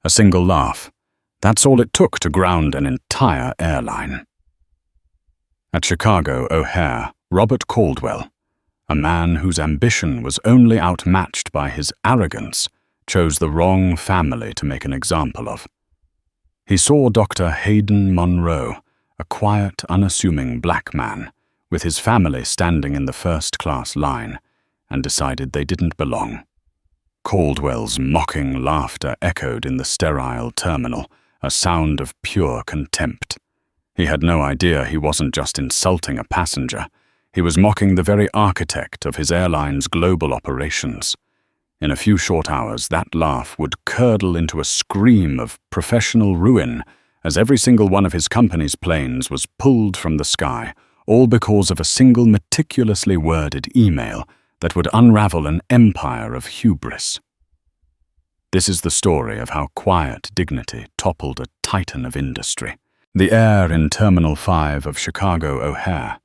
A single laugh. That's all it took to ground an entire airline. At Chicago O'Hare, Robert Caldwell, a man whose ambition was only outmatched by his arrogance, chose the wrong family to make an example of. He saw Dr. Hayden Monroe, a quiet, unassuming black man, with his family standing in the first-class line, and decided they didn't belong. Caldwell's mocking laughter echoed in the sterile terminal, a sound of pure contempt. He had no idea he wasn't just insulting a passenger. He was mocking the very architect of his airline's global operations. In a few short hours, that laugh would curdle into a scream of professional ruin as every single one of his company's planes was pulled from the sky, all because of a single meticulously worded email that would unravel an empire of hubris. This is the story of how quiet dignity toppled a titan of industry. The air in Terminal 5 of Chicago O'Hare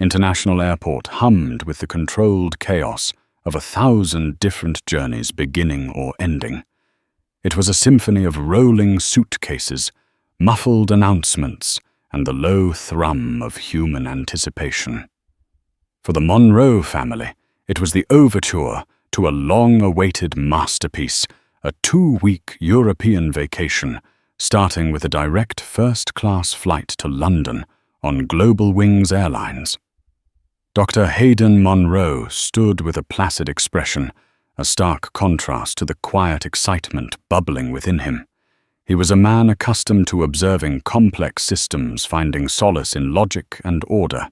International Airport hummed with the controlled chaos of 1,000 different journeys beginning or ending. It was a symphony of rolling suitcases, muffled announcements, and the low thrum of human anticipation. For the Monroe family, it was the overture to a long-awaited masterpiece, a 2-week European vacation, starting with a direct first-class flight to London on Global Wings Airlines. Dr. Hayden Monroe stood with a placid expression, a stark contrast to the quiet excitement bubbling within him. He was a man accustomed to observing complex systems, finding solace in logic and order.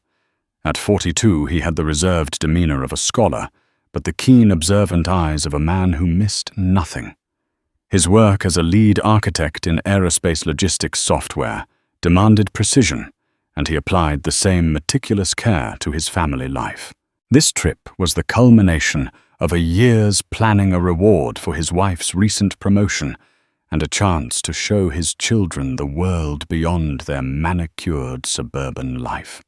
At 42, he had the reserved demeanor of a scholar, but the keen, observant eyes of a man who missed nothing. His work as a lead architect in aerospace logistics software demanded precision, and he applied the same meticulous care to his family life. This trip was the culmination of a year's planning a reward for his wife's recent promotion and a chance to show his children the world beyond their manicured suburban life.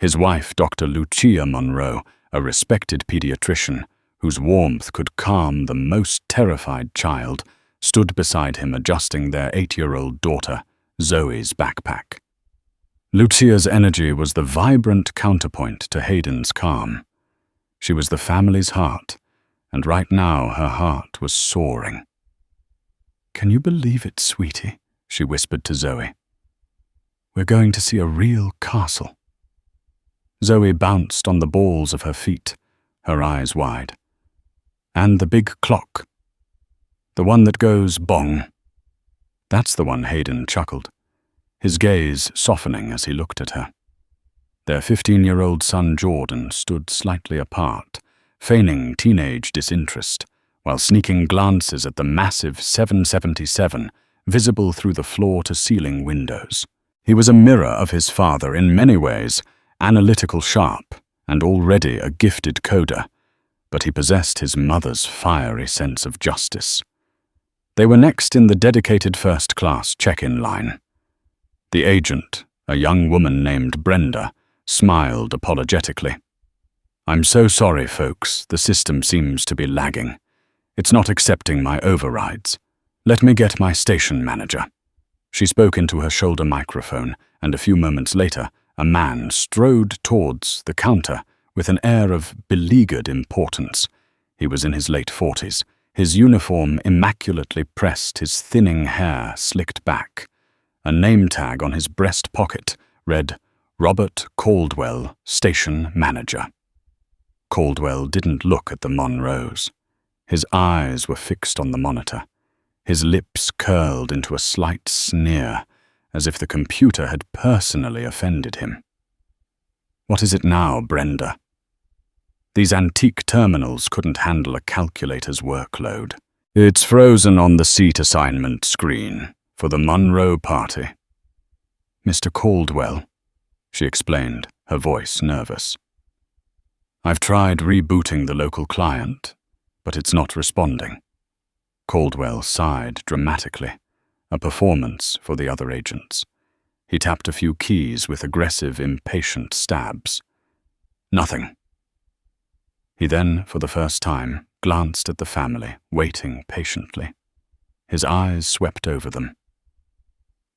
His wife, Dr. Lucia Monroe, a respected pediatrician whose warmth could calm the most terrified child, stood beside him adjusting their 8-year-old daughter, Zoe's backpack. Lucia's energy was the vibrant counterpoint to Hayden's calm. She was the family's heart, and right now her heart was soaring. "Can you believe it, sweetie?" she whispered to Zoe. "We're going to see a real castle." Zoe bounced on the balls of her feet, her eyes wide. "And the big clock. The one that goes bong." "That's the one," Hayden chuckled, his gaze softening as he looked at her. Their 15-year-old son Jordan stood slightly apart, feigning teenage disinterest, while sneaking glances at the massive 777 visible through the floor-to-ceiling windows. He was a mirror of his father in many ways, analytical sharp, and already a gifted coder, but he possessed his mother's fiery sense of justice. They were next in the dedicated first-class check-in line. The agent, a young woman named Brenda, smiled apologetically. "I'm so sorry, folks, the system seems to be lagging. It's not accepting my overrides. Let me get my station manager." She spoke into her shoulder microphone, and a few moments later, a man strode towards the counter with an air of beleaguered importance. He was in his late 40s, his uniform immaculately pressed, his thinning hair slicked back. A name tag on his breast pocket read, "Robert Caldwell, Station Manager." Caldwell didn't look at the Monroes. His eyes were fixed on the monitor. His lips curled into a slight sneer, as if the computer had personally offended him. "What is it now, Brenda?" These antique terminals couldn't handle a calculator's workload. "It's frozen on the seat assignment screen for the Monroe party." "Mr. Caldwell," she explained, her voice nervous. "I've tried rebooting the local client, but it's not responding." Caldwell sighed dramatically, a performance for the other agents. He tapped a few keys with aggressive, impatient stabs. Nothing. He then, for the first time, glanced at the family, waiting patiently. His eyes swept over them.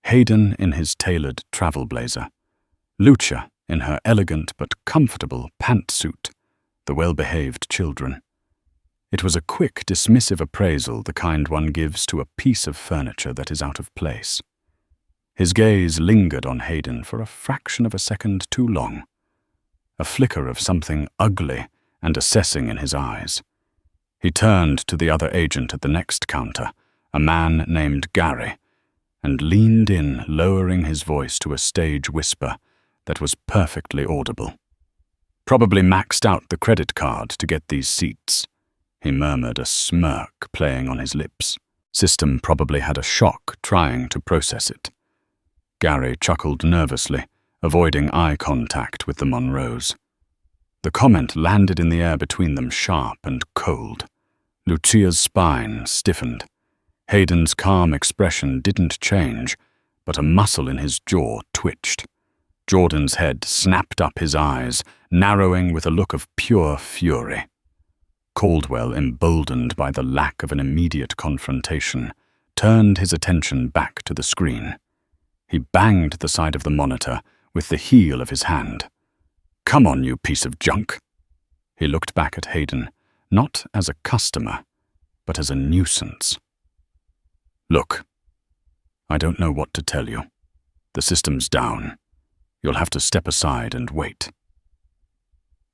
Hayden in his tailored travel blazer, Lucia in her elegant but comfortable pantsuit, the well-behaved children. It was a quick, dismissive appraisal, the kind one gives to a piece of furniture that is out of place. His gaze lingered on Hayden for a fraction of a second too long, a flicker of something ugly and assessing in his eyes. He turned to the other agent at the next counter, a man named Gary, and leaned in, lowering his voice to a stage whisper that was perfectly audible. "Probably maxed out the credit card to get these seats," he murmured, a smirk playing on his lips. System probably had a shock trying to process it. Gary chuckled nervously, avoiding eye contact with the Monroes. The comment landed in the air between them, sharp and cold. Lucia's spine stiffened. Hayden's calm expression didn't change, but a muscle in his jaw twitched. Jordan's head snapped up, his eyes narrowing with a look of pure fury. Caldwell, emboldened by the lack of an immediate confrontation, turned his attention back to the screen. He banged the side of the monitor with the heel of his hand. "Come on, you piece of junk." He looked back at Hayden, not as a customer, but as a nuisance. "Look, I don't know what to tell you. The system's down. You'll have to step aside and wait."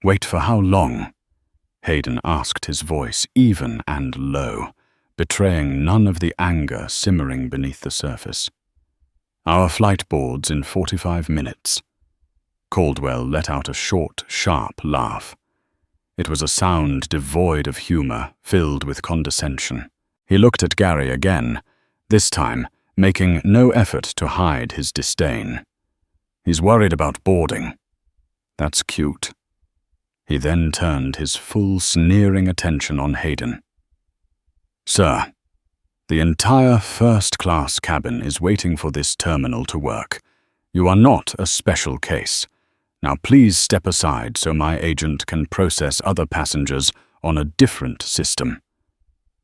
"Wait for how long?" Hayden asked, his voice even and low, betraying none of the anger simmering beneath the surface. "Our flight boards in 45 minutes. Caldwell let out a short, sharp laugh. It was a sound devoid of humor, filled with condescension. He looked at Gary again, this time making no effort to hide his disdain. "He's worried about boarding. That's cute." He then turned his full sneering attention on Hayden. "Sir, the entire first-class cabin is waiting for this terminal to work. You are not a special case. Now please step aside so my agent can process other passengers on a different system.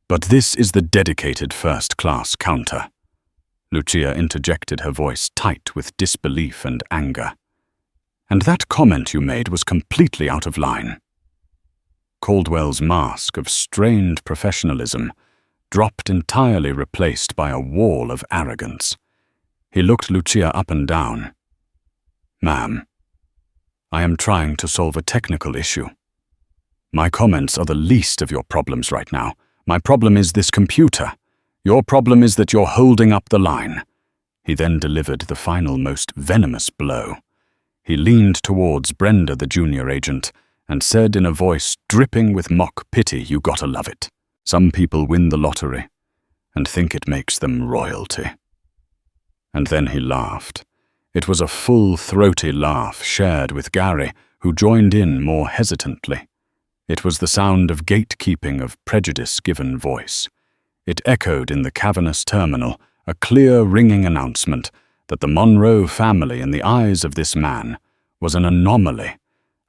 But this is the dedicated first-class counter." Lucia interjected, her voice tight with disbelief and anger. "And that comment you made was completely out of line." Caldwell's mask of strained professionalism dropped entirely, replaced by a wall of arrogance. He looked Lucia up and down. "Ma'am, I am trying to solve a technical issue. My comments are the least of your problems right now. My problem is this computer. Your problem is that you're holding up the line." He then delivered the final, most venomous blow. He leaned towards Brenda, the junior agent, and said in a voice dripping with mock pity, "You gotta love it. Some people win the lottery and think it makes them royalty." And then he laughed. It was a full, throaty laugh shared with Gary, who joined in more hesitantly. It was the sound of gatekeeping, of prejudice-given voice. It echoed in the cavernous terminal, a clear, ringing announcement that the Monroe family, in the eyes of this man, was an anomaly,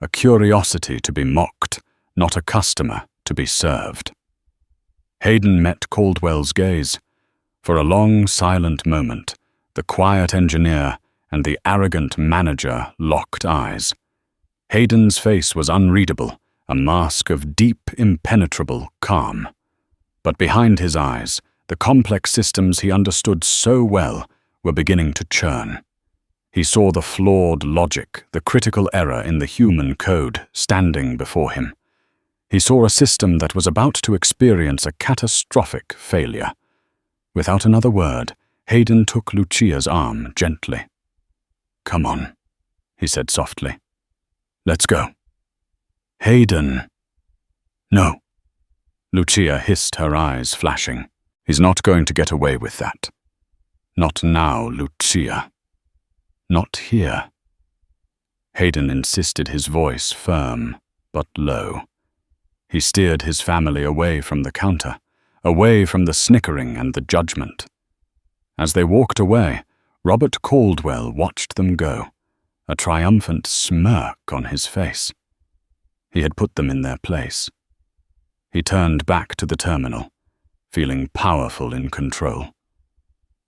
a curiosity to be mocked, not a customer to be served. Hayden met Caldwell's gaze. For a long, silent moment, the quiet engineer and the arrogant manager locked eyes. Hayden's face was unreadable, a mask of deep, impenetrable calm. But behind his eyes, the complex systems he understood so well were beginning to churn. He saw the flawed logic, the critical error in the human code standing before him. He saw a system that was about to experience a catastrophic failure. Without another word, Hayden took Lucia's arm gently. "Come on," he said softly. "Let's go." "Hayden." "No." Lucia hissed, her eyes flashing. "He's not going to get away with that. Not now, Lucia. Not here." Hayden insisted, his voice firm but low. He steered his family away from the counter, away from the snickering and the judgment. As they walked away, Robert Caldwell watched them go, a triumphant smirk on his face. He had put them in their place. He turned back to the terminal, feeling powerful in control.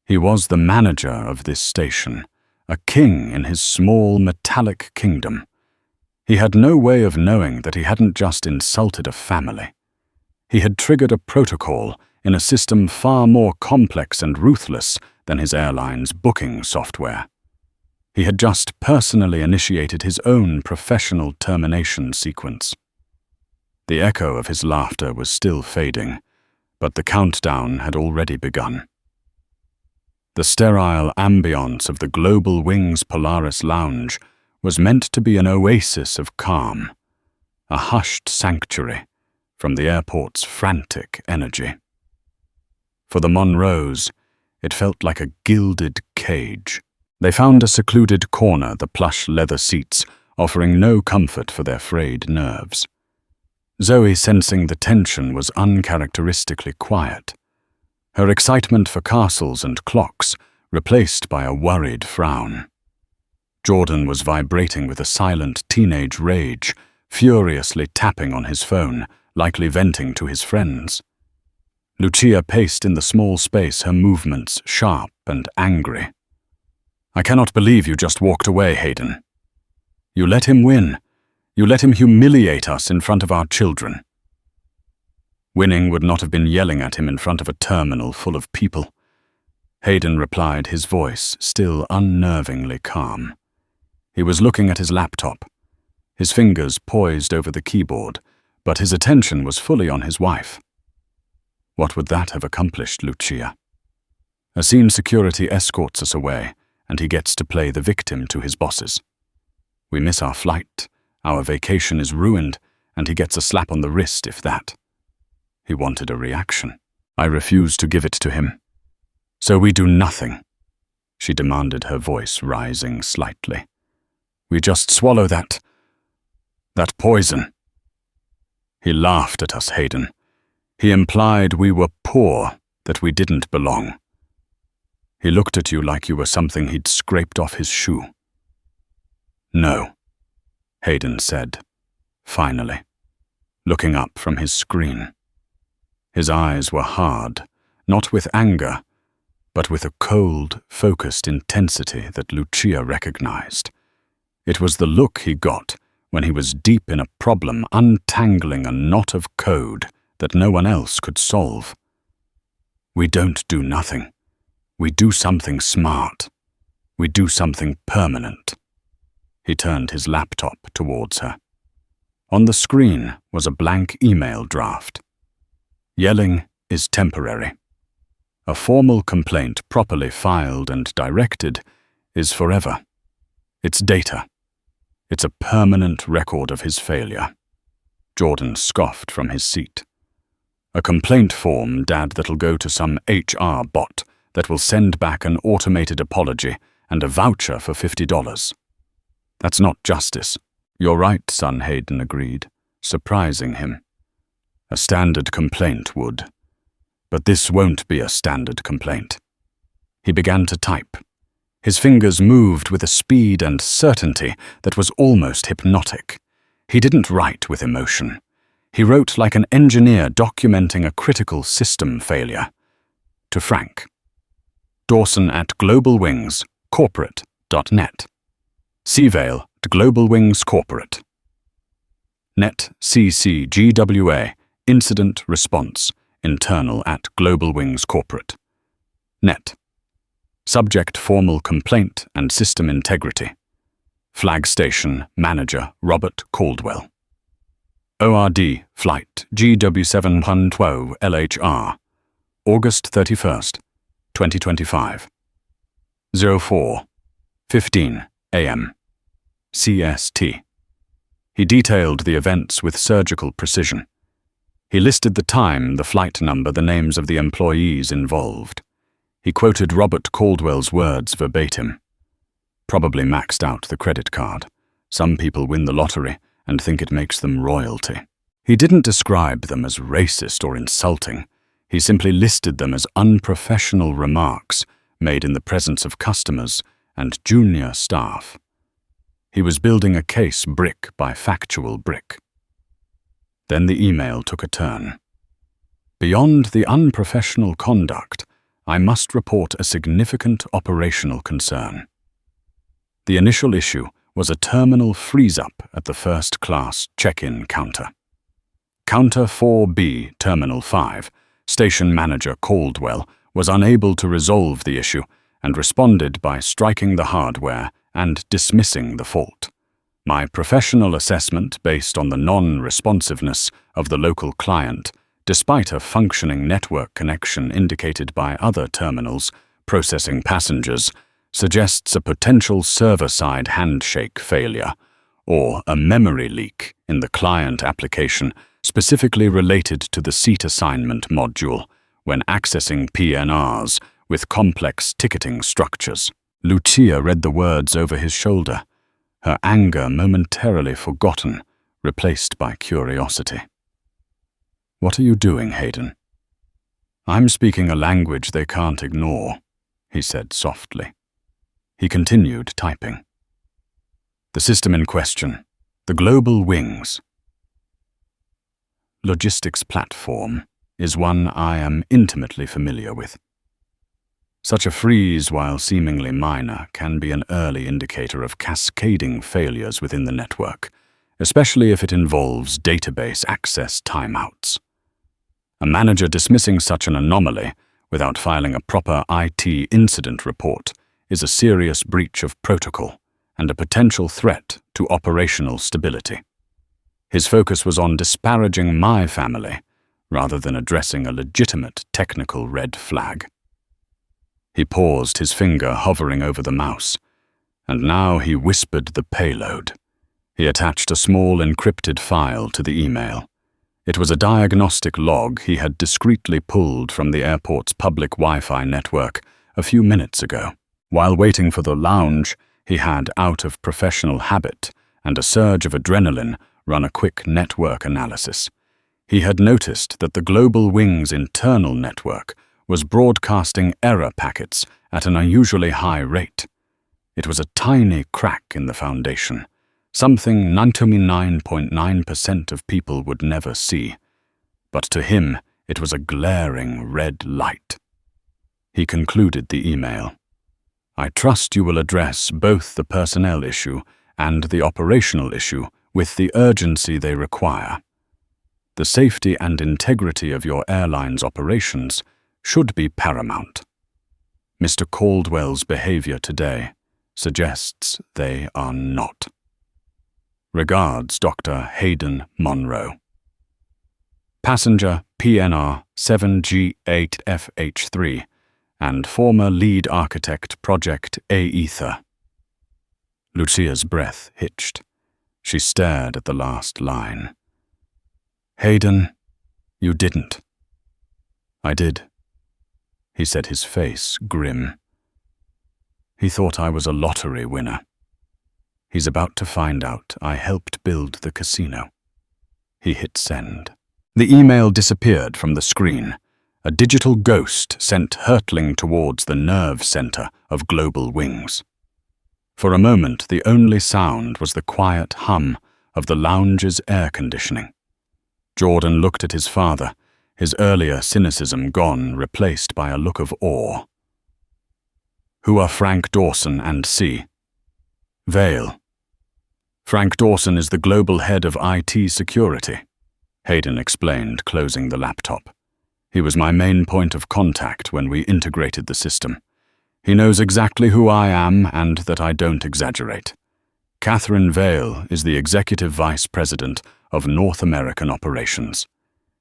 He was the manager of this station, a king in his small metallic kingdom. He had no way of knowing that he hadn't just insulted a family. He had triggered a protocol in a system far more complex and ruthless than his airline's booking software. He had just personally initiated his own professional termination sequence. The echo of his laughter was still fading, but the countdown had already begun. The sterile ambience of the Global Wings Polaris lounge was meant to be an oasis of calm, a hushed sanctuary from the airport's frantic energy. For the Monroes, it felt like a gilded cage. They found a secluded corner, the plush leather seats offering no comfort for their frayed nerves. Zoe, sensing the tension, was uncharacteristically quiet. Her excitement for castles and clocks replaced by a worried frown. Jordan was vibrating with a silent teenage rage, furiously tapping on his phone, likely venting to his friends. Lucia paced in the small space, her movements sharp and angry. "I cannot believe you just walked away, Hayden. You let him win. You let him humiliate us in front of our children." Winning would not have been yelling at him in front of a terminal full of people. Hayden replied, his voice still unnervingly calm. He was looking at his laptop, his fingers poised over the keyboard, but his attention was fully on his wife. What would that have accomplished, Lucia? A scene security escorts us away, and he gets to play the victim to his bosses. We miss our flight, our vacation is ruined, and he gets a slap on the wrist, if that. He wanted a reaction. I refused to give it to him. "So we do nothing," she demanded, her voice rising slightly. "We just swallow that poison." He laughed at us, Hayden. He implied we were poor, that we didn't belong. He looked at you like you were something he'd scraped off his shoe. "No," Hayden said, finally, looking up from his screen. His eyes were hard, not with anger, but with a cold, focused intensity that Lucia recognized. It was the look he got when he was deep in a problem, untangling a knot of code that no one else could solve. "We don't do nothing. We do something smart. We do something permanent." He turned his laptop towards her. On the screen was a blank email draft. "Yelling is temporary. A formal complaint properly filed and directed is forever. It's data. It's a permanent record of his failure." Jordan scoffed from his seat. "A complaint form, Dad, that'll go to some HR bot that will send back an automated apology and a voucher for $50. That's not justice." "You're right, son," Hayden agreed, surprising him. "A standard complaint would. But this won't be a standard complaint." He began to type. His fingers moved with a speed and certainty that was almost hypnotic. He didn't write with emotion. He wrote like an engineer documenting a critical system failure. To Frank. Dawson@globalwingscorporate.net. Seavale at Global Wings Corporate. Net CCGWA Incident Response Internal at Global Wings Corporate. Net. Subject Formal Complaint and System Integrity. Flag Station Manager Robert Caldwell. ORD Flight GW712 LHR. August 31st, 2025. 04:15 a.m. CST. He detailed the events with surgical precision. He listed the time, the flight number, the names of the employees involved. He quoted Robert Caldwell's words verbatim. Probably maxed out the credit card. Some people win the lottery and think it makes them royalty. He didn't describe them as racist or insulting. He simply listed them as unprofessional remarks made in the presence of customers and junior staff. He was building a case brick by factual brick. Then the email took a turn. Beyond the unprofessional conduct, I must report a significant operational concern. The initial issue was a terminal freeze-up at the first-class check-in counter. Counter 4B, Terminal 5, Station Manager Caldwell was unable to resolve the issue and responded by striking the hardware and dismissing the fault. My professional assessment, based on the non-responsiveness of the local client, despite a functioning network connection indicated by other terminals processing passengers, suggests a potential server-side handshake failure or a memory leak in the client application specifically related to the seat assignment module when accessing PNRs with complex ticketing structures. Lucia read the words over his shoulder, her anger momentarily forgotten, replaced by curiosity. "What are you doing, Hayden?" "I'm speaking a language they can't ignore," he said softly. He continued typing. "The system in question, the Global Wings logistics platform, is one I am intimately familiar with. Such a freeze, while seemingly minor, can be an early indicator of cascading failures within the network, especially if it involves database access timeouts. A manager dismissing such an anomaly without filing a proper IT incident report is a serious breach of protocol and a potential threat to operational stability. His focus was on disparaging my family rather than addressing a legitimate technical red flag. He paused, his finger hovering over the mouse, and now he whispered the payload. He attached a small encrypted file to the email. It was a diagnostic log he had discreetly pulled from the airport's public Wi-Fi network a few minutes ago. While waiting for the lounge, he had, out of professional habit and a surge of adrenaline, run a quick network analysis. He had noticed that the Global Wings internal network was broadcasting error packets at an unusually high rate. It was a tiny crack in the foundation, something 99.9% of people would never see. But to him, it was a glaring red light. He concluded the email. "I trust you will address both the personnel issue and the operational issue with the urgency they require. The safety and integrity of your airline's operations should be paramount. Mr. Caldwell's behavior today suggests they are not. Regards, Dr. Hayden Monroe." Passenger PNR 7G8FH3 and former lead architect Project Aether. Lucia's breath hitched. She stared at the last line. "Hayden, you didn't." "I did," he said, his face grim. "He thought I was a lottery winner. He's about to find out I helped build the casino." He hit send. The email disappeared from the screen, a digital ghost sent hurtling towards the nerve center of Global Wings. For a moment, the only sound was the quiet hum of the lounge's air conditioning. Jordan looked at his father, his earlier cynicism gone, replaced by a look of awe. "Who are Frank Dawson and C?" "Vale." "Frank Dawson is the global head of IT security," Hayden explained, closing the laptop. "He was my main point of contact when we integrated the system. He knows exactly who I am and that I don't exaggerate. Catherine Vale is the Executive Vice President of North American Operations.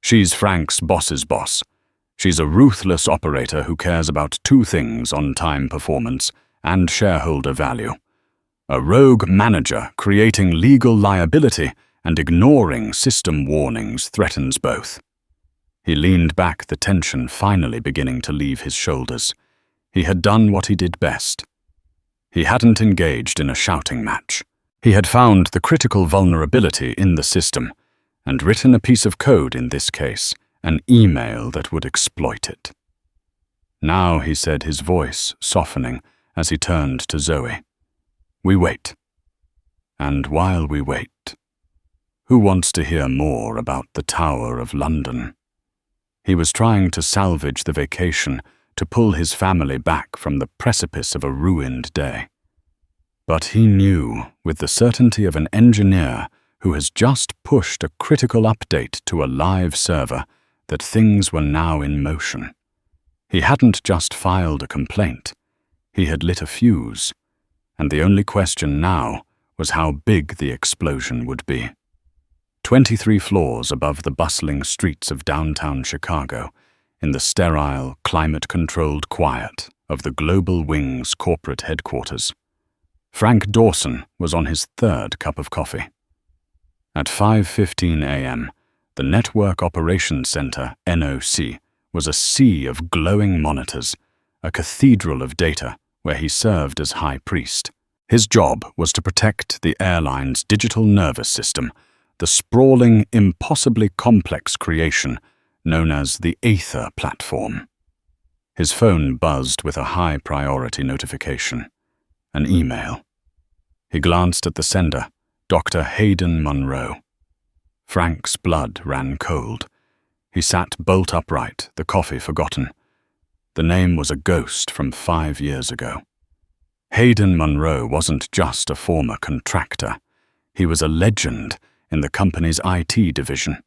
She's Frank's boss's boss. She's a ruthless operator who cares about two things: on-time performance and shareholder value. A rogue manager creating legal liability and ignoring system warnings threatens both." He leaned back, the tension finally beginning to leave his shoulders. He had done what he did best. He hadn't engaged in a shouting match. He had found the critical vulnerability in the system and written a piece of code, in this case, an email that would exploit it. "Now," he said, his voice softening as he turned to Zoe, "we wait. And while we wait, who wants to hear more about the Tower of London?" He was trying to salvage the vacation, to pull his family back from the precipice of a ruined day. But he knew, with the certainty of an engineer who has just pushed a critical update to a live server, that things were now in motion. He hadn't just filed a complaint. He had lit a fuse, and the only question now was how big the explosion would be. 23 floors above the bustling streets of downtown Chicago, in the sterile, climate-controlled quiet of the Global Wings corporate headquarters, Frank Dawson was on his third cup of coffee. At 5:15 a.m., the Network Operations Center, NOC, was a sea of glowing monitors, a cathedral of data where he served as high priest. His job was to protect the airline's digital nervous system, the sprawling, impossibly complex creation known as the Aether platform. His phone buzzed with a high-priority notification, an email. He glanced at the sender, Dr. Hayden Munro. Frank's blood ran cold. He sat bolt upright, the coffee forgotten. The name was a ghost from 5 years ago. Hayden Munro wasn't just a former contractor. He was a legend in the company's IT division.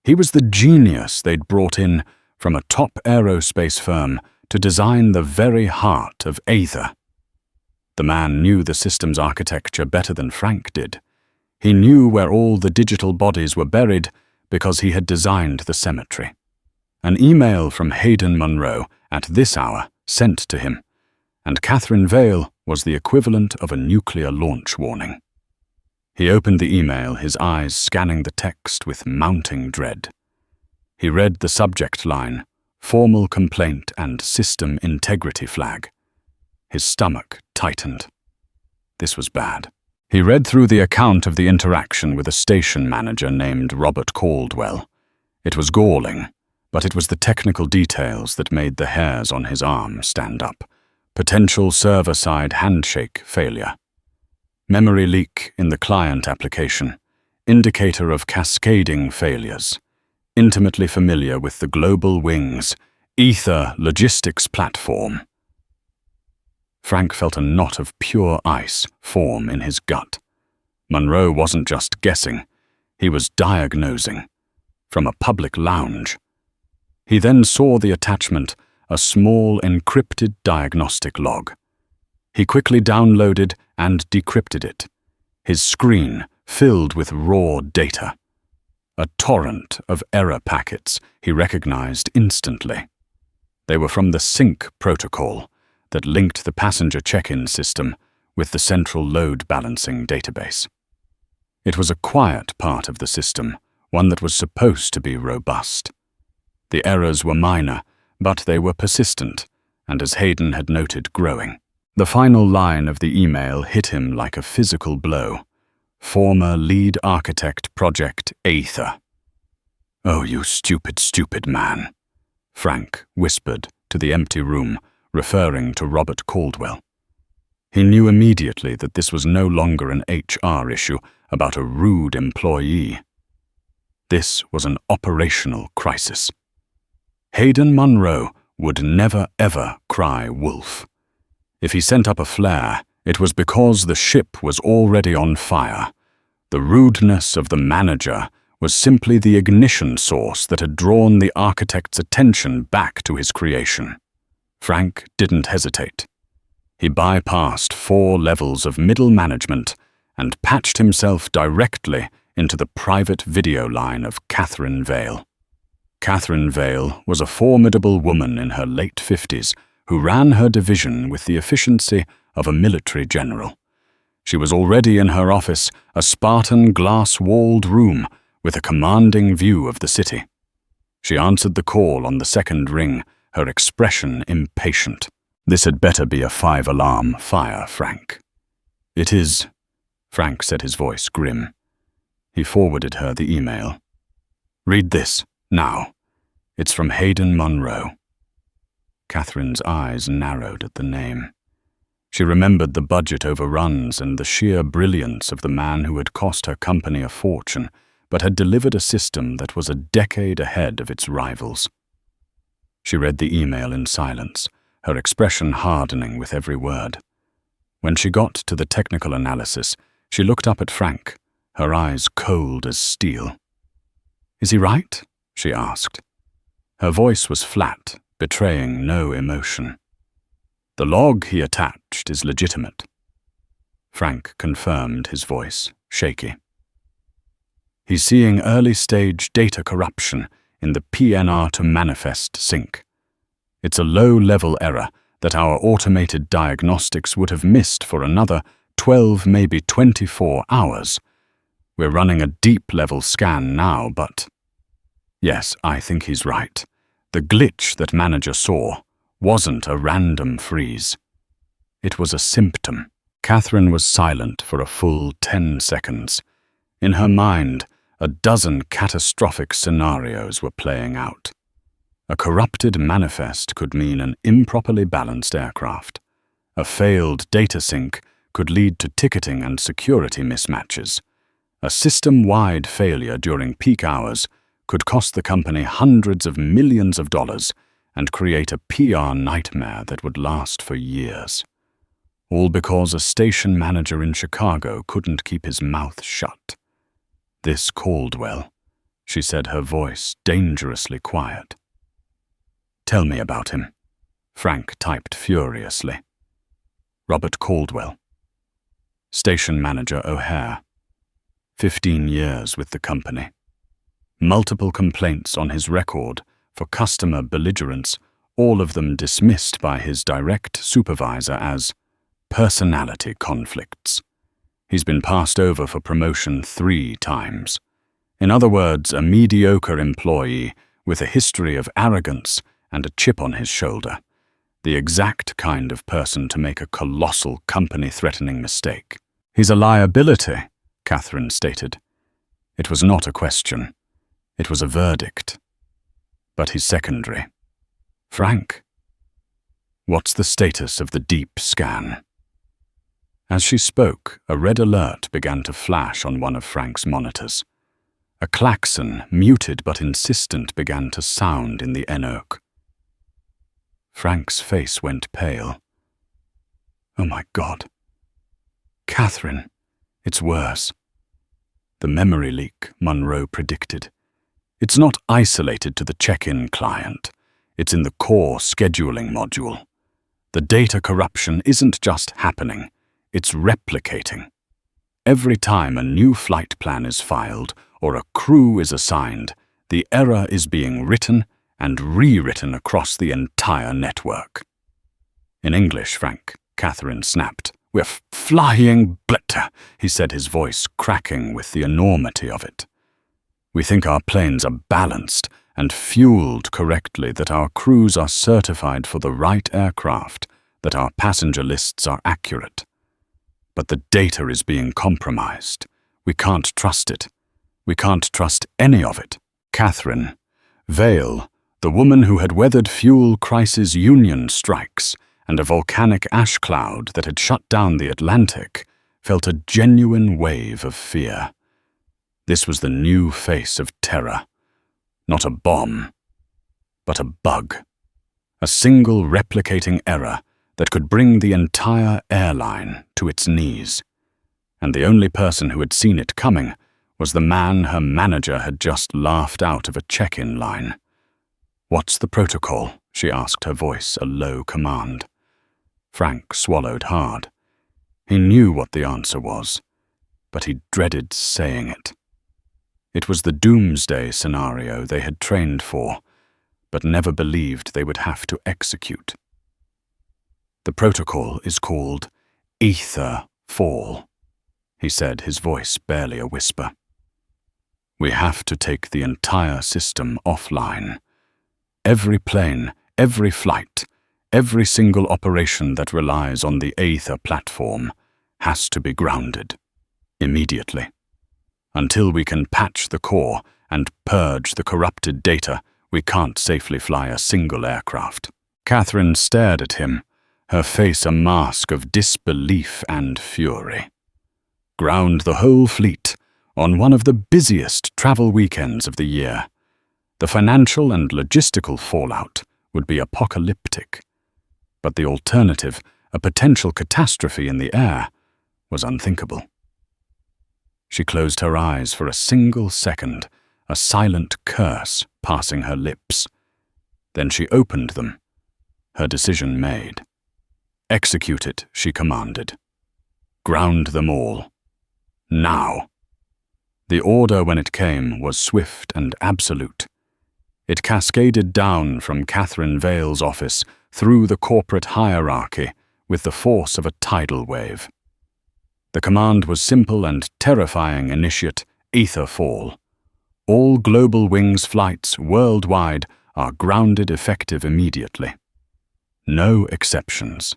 He was the genius they'd brought in from a top aerospace firm to design the very heart of Aether. The man knew the system's architecture better than Frank did. He knew where all the digital bodies were buried because he had designed the cemetery. An email from Hayden Munro at this hour sent to him, and Catherine Vale was the equivalent of a nuclear launch warning. He opened the email, his eyes scanning the text with mounting dread. He read the subject line, formal complaint and system integrity flag. His stomach tightened. This was bad. He read through the account of the interaction with a station manager named Robert Caldwell. It was galling, but it was the technical details that made the hairs on his arm stand up. Potential server-side handshake failure. Memory leak in the client application. Indicator of cascading failures. Intimately familiar with the Global Wings Aether logistics platform. Frank felt a knot of pure ice form in his gut. Munro wasn't just guessing, he was diagnosing. From a public lounge. He then saw the attachment, a small encrypted diagnostic log. He quickly downloaded and decrypted it. His screen filled with raw data. A torrent of error packets he recognized instantly. They were from the sync protocol that linked the passenger check-in system with the central load balancing database. It was a quiet part of the system, one that was supposed to be robust. The errors were minor, but they were persistent, and as Hayden had noted, growing. The final line of the email hit him like a physical blow. Former lead architect project Aether. "Oh, you stupid, stupid man," Frank whispered to the empty room, referring to Robert Caldwell. He knew immediately that this was no longer an HR issue about a rude employee. This was an operational crisis. Hayden Munro would never ever cry wolf. If he sent up a flare, it was because the ship was already on fire. The rudeness of the manager was simply the ignition source that had drawn the architect's attention back to his creation. Frank didn't hesitate. He bypassed 4 levels of middle management and patched himself directly into the private video line of Catherine Vale. Catherine Vale was a formidable woman in her late 50s who ran her division with the efficiency of a military general. She was already in her office, a Spartan glass-walled room with a commanding view of the city. She answered the call on the second ring, her expression impatient. "This had better be a 5-alarm fire, Frank." "It is," Frank said, his voice grim. He forwarded her the email. "Read this, now. It's from Hayden Munro." Catherine's eyes narrowed at the name. She remembered the budget overruns and the sheer brilliance of the man who had cost her company a fortune, but had delivered a system that was a decade ahead of its rivals. She read the email in silence, her expression hardening with every word. When she got to the technical analysis, she looked up at Frank, her eyes cold as steel. "Is he right?" she asked. Her voice was flat, betraying no emotion. "The log he attached is legitimate." Frank confirmed, his voice shaky. "He's seeing early-stage data corruption in the PNR to manifest sync. It's a low-level error that our automated diagnostics would have missed for another 12, maybe 24 hours. We're running a deep-level scan now, but..." "Yes, I think he's right. The glitch that manager saw wasn't a random freeze. It was a symptom." Catherine was silent for a full 10 seconds. In her mind, a dozen catastrophic scenarios were playing out. A corrupted manifest could mean an improperly balanced aircraft. A failed data sync could lead to ticketing and security mismatches. A system-wide failure during peak hours could cost the company hundreds of millions of dollars and create a PR nightmare that would last for years. All because a station manager in Chicago couldn't keep his mouth shut. "This Caldwell," she said, her voice dangerously quiet. "Tell me about him," Frank typed furiously. "Robert Caldwell. Station manager O'Hare. 15 years with the company. Multiple complaints on his record for customer belligerence, all of them dismissed by his direct supervisor as personality conflicts. He's been passed over for promotion 3 times. In other words, a mediocre employee with a history of arrogance and a chip on his shoulder. The exact kind of person to make a colossal company-threatening mistake." "He's a liability," Catherine stated. It was not a question. It was a verdict. "But he's secondary." "Frank, what's the status of the deep scan?" As she spoke, a red alert began to flash on one of Frank's monitors. A klaxon, muted but insistent, began to sound in the NOC. Frank's face went pale. "Oh my God. Catherine, it's worse." "The memory leak," Monroe predicted. "It's not isolated to the check-in client. It's in the core scheduling module. The data corruption isn't just happening. It's replicating. Every time a new flight plan is filed or a crew is assigned, the error is being written and rewritten across the entire network." "In English, Frank," Catherine snapped. "We're flying blitter," he said, his voice cracking with the enormity of it. "We think our planes are balanced and fueled correctly, that our crews are certified for the right aircraft, that our passenger lists are accurate. But the data is being compromised. We can't trust it. We can't trust any of it." Catherine, Vale, the woman who had weathered fuel crisis union strikes and a volcanic ash cloud that had shut down the Atlantic, felt a genuine wave of fear. This was the new face of terror. Not a bomb, but a bug. A single replicating error that could bring the entire airline to its knees. And the only person who had seen it coming was the man her manager had just laughed out of a check-in line. "What's the protocol?" she asked, her voice a low command. Frank swallowed hard. He knew what the answer was, but he dreaded saying it. It was the doomsday scenario they had trained for, but never believed they would have to execute. "The protocol is called Ether Fall," he said, his voice barely a whisper. "We have to take the entire system offline. Every plane, every flight, every single operation that relies on the Aether platform has to be grounded. Immediately. Until we can patch the core and purge the corrupted data, we can't safely fly a single aircraft." Catherine stared at him, her face a mask of disbelief and fury. "Ground the whole fleet on one of the busiest travel weekends of the year. The financial and logistical fallout would be apocalyptic. But the alternative, a potential catastrophe in the air, was unthinkable. She closed her eyes for a single second, a silent curse passing her lips. Then she opened them, her decision made. "Execute it," she commanded. "Ground them all. Now." The order, when it came, was swift and absolute. It cascaded down from Catherine Vale's office through the corporate hierarchy with the force of a tidal wave. The command was simple and terrifying: initiate ether fall. All Global Wings flights worldwide are grounded effective immediately. No exceptions.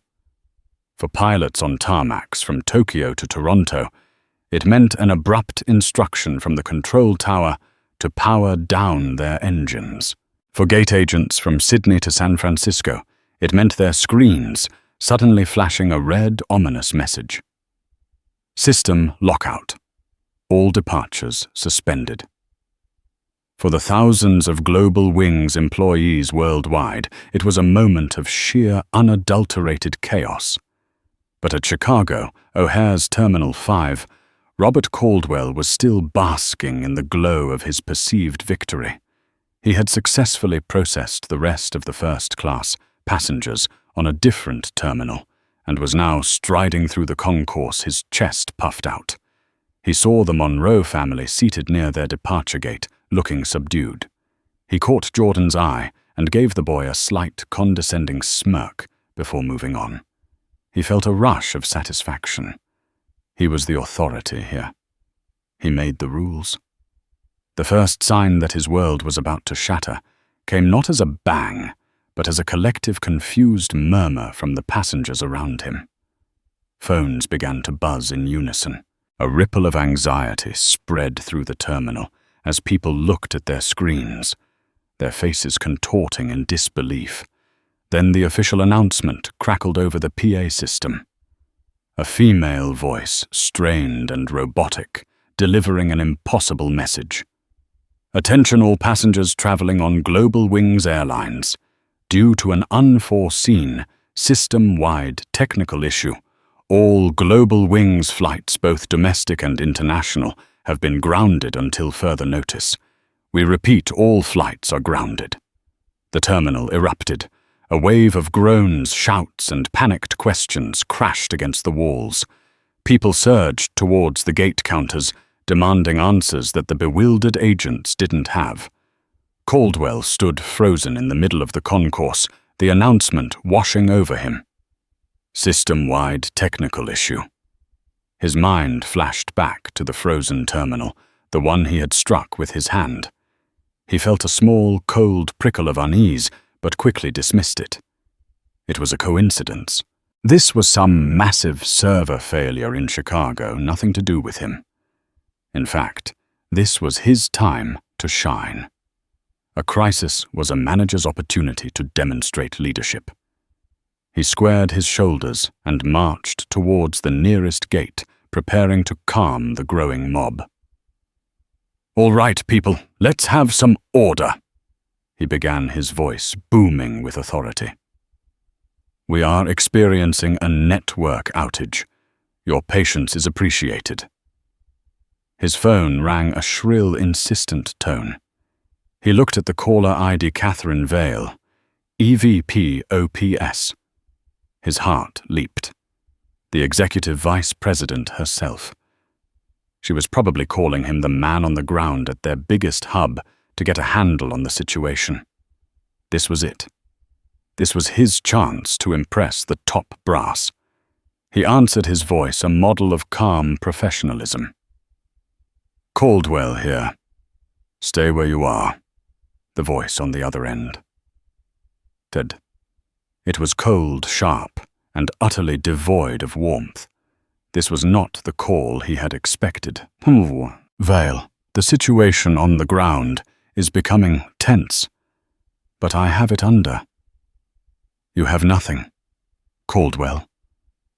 For pilots on tarmacs from Tokyo to Toronto, it meant an abrupt instruction from the control tower to power down their engines. For gate agents from Sydney to San Francisco, it meant their screens suddenly flashing a red, ominous message. System lockout. All departures suspended. For the thousands of Global Wings employees worldwide, it was a moment of sheer, unadulterated chaos. But at Chicago, O'Hare's Terminal 5, Robert Caldwell was still basking in the glow of his perceived victory. He had successfully processed the rest of the first-class passengers on a different terminal and was now striding through the concourse, his chest puffed out. He saw the Monroe family seated near their departure gate, looking subdued. He caught Jordan's eye and gave the boy a slight, condescending smirk before moving on. He felt a rush of satisfaction. He was the authority here. He made the rules. The first sign that his world was about to shatter came not as a bang, but as a collective confused murmur from the passengers around him. Phones began to buzz in unison. A ripple of anxiety spread through the terminal as people looked at their screens, their faces contorting in disbelief. Then the official announcement crackled over the PA system. A female voice, strained and robotic, delivering an impossible message. "Attention all passengers traveling on Global Wings Airlines. Due to an unforeseen, system-wide technical issue, all Global Wings flights, both domestic and international, have been grounded until further notice. We repeat, all flights are grounded." The terminal erupted. A wave of groans, shouts, and panicked questions crashed against the walls. People surged towards the gate counters, demanding answers that the bewildered agents didn't have. Caldwell stood frozen in the middle of the concourse, the announcement washing over him. System-wide technical issue. His mind flashed back to the frozen terminal, the one he had struck with his hand. He felt a small, cold prickle of unease, but quickly dismissed it. It was a coincidence. This was some massive server failure in Chicago, nothing to do with him. In fact, this was his time to shine. A crisis was a manager's opportunity to demonstrate leadership. He squared his shoulders and marched towards the nearest gate, preparing to calm the growing mob. "All right, people, let's have some order," he began, his voice booming with authority. "We are experiencing a network outage. Your patience is appreciated." His phone rang a shrill, insistent tone. He looked at the caller ID Catherine Vale, EVP OPS. His heart leaped. The executive vice president herself. She was probably calling him the man on the ground at their biggest hub to get a handle on the situation. This was it. This was his chance to impress the top brass. He answered his voice, a model of calm professionalism. "Caldwell here. Stay where you are," the voice on the other end. It was cold, sharp, and utterly devoid of warmth. This was not the call he had expected. "Vale, the situation on the ground is becoming tense, but I have it under." "You have nothing." "Caldwell,"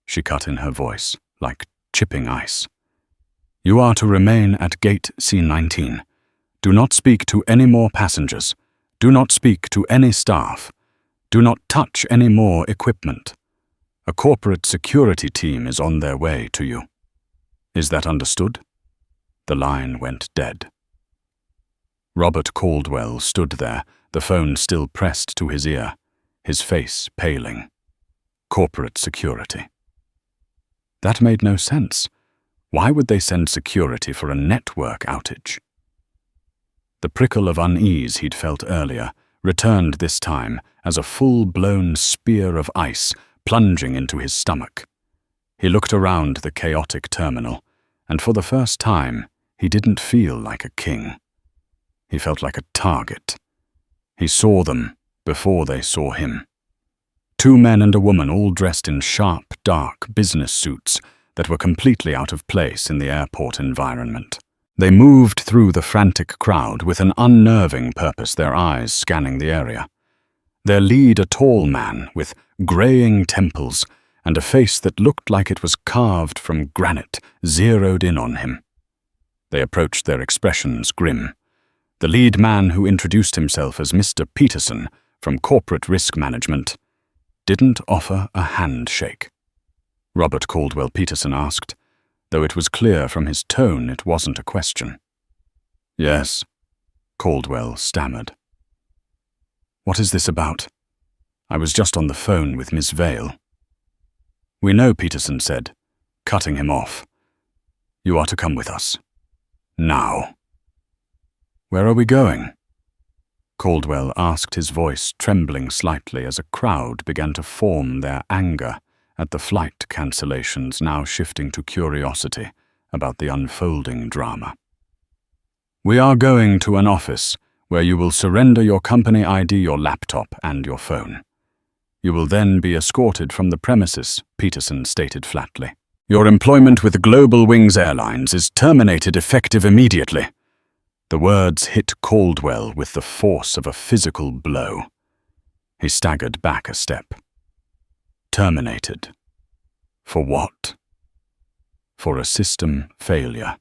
she cut in her voice, like chipping ice. "You are to remain at gate C19. Do not speak to any more passengers. Do not speak to any staff. Do not touch any more equipment. A corporate security team is on their way to you. Is that understood?" The line went dead. Robert Caldwell stood there, the phone still pressed to his ear, his face paling. Corporate security. That made no sense. Why would they send security for a network outage? The prickle of unease he'd felt earlier returned this time as a full-blown spear of ice plunging into his stomach. He looked around the chaotic terminal, and for the first time, he didn't feel like a king. He felt like a target. He saw them before they saw him. 2 men and a woman, all dressed in sharp, dark business suits that were completely out of place in the airport environment. They moved through the frantic crowd with an unnerving purpose, their eyes scanning the area. Their lead, a tall man with graying temples and a face that looked like it was carved from granite, zeroed in on him. They approached, their expressions grim. The lead man, who introduced himself as Mr. Peterson from Corporate Risk Management, didn't offer a handshake. Robert Caldwell Peterson asked, though it was clear from his tone it wasn't a question. "Yes," Caldwell stammered. "What is this about? I was just on the phone with Miss Vale." "We know," Peterson said, cutting him off. "You are to come with us. Now." "Where are we going?" Caldwell asked, his voice trembling slightly as a crowd began to form their anger at the flight cancellations, now shifting to curiosity about the unfolding drama. "We are going to an office where you will surrender your company ID, your laptop, and your phone. You will then be escorted from the premises," Peterson stated flatly. "Your employment with Global Wings Airlines is terminated effective immediately." The words hit Caldwell with the force of a physical blow. He staggered back a step. Terminated. For what? For a system failure.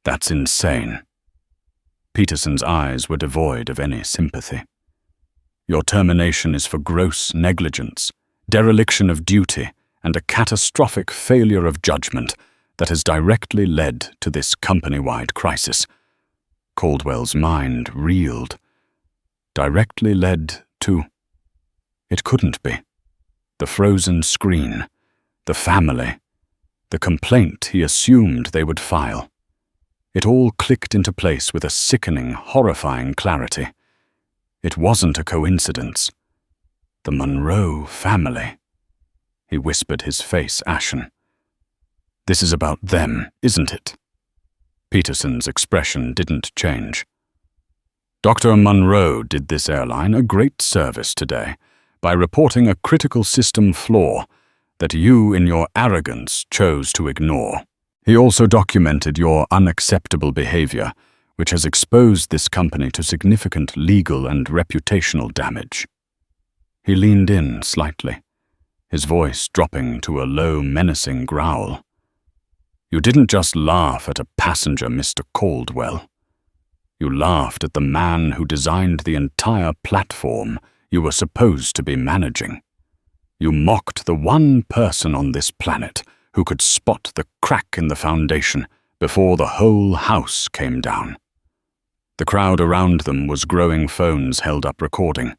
That's insane. Peterson's eyes were devoid of any sympathy. "Your termination is for gross negligence, dereliction of duty, and a catastrophic failure of judgment that has directly led to this company-wide crisis." Caldwell's mind reeled. Directly led to... It couldn't be. The frozen screen, the family, the complaint he assumed they would file. It all clicked into place with a sickening, horrifying clarity. It wasn't a coincidence. The Monroe family. He whispered, his face ashen. "This is about them, isn't it?" Peterson's expression didn't change. "Dr. Monroe did this airline a great service today by reporting a critical system flaw that you, in your arrogance, chose to ignore. He also documented your unacceptable behavior, which has exposed this company to significant legal and reputational damage." He leaned in slightly, his voice dropping to a low, menacing growl. "You didn't just laugh at a passenger, Mr. Caldwell. You laughed at the man who designed the entire platform you were supposed to be managing. You mocked the one person on this planet who could spot the crack in the foundation before the whole house came down." The crowd around them was growing, phones held up recording.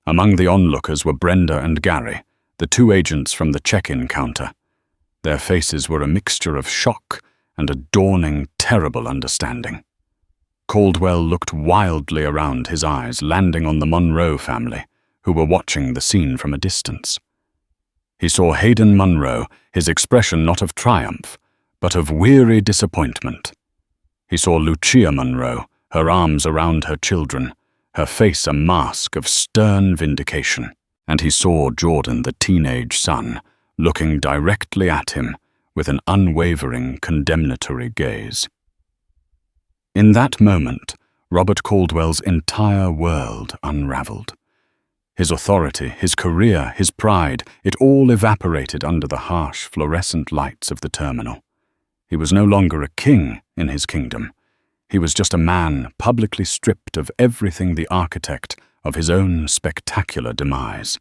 Among the onlookers were Brenda and Gary, the 2 agents from the check-in counter. Their faces were a mixture of shock and a dawning, terrible understanding. Caldwell looked wildly around, his eyes landing on the Monroe family, who were watching the scene from a distance. He saw Hayden Monroe, his expression not of triumph, but of weary disappointment. He saw Lucia Monroe, her arms around her children, her face a mask of stern vindication. And he saw Jordan, the teenage son, looking directly at him with an unwavering, condemnatory gaze. In that moment, Robert Caldwell's entire world unraveled. His authority, his career, his pride, it all evaporated under the harsh, fluorescent lights of the terminal. He was no longer a king in his kingdom. He was just a man publicly stripped of everything the architect of his own spectacular demise.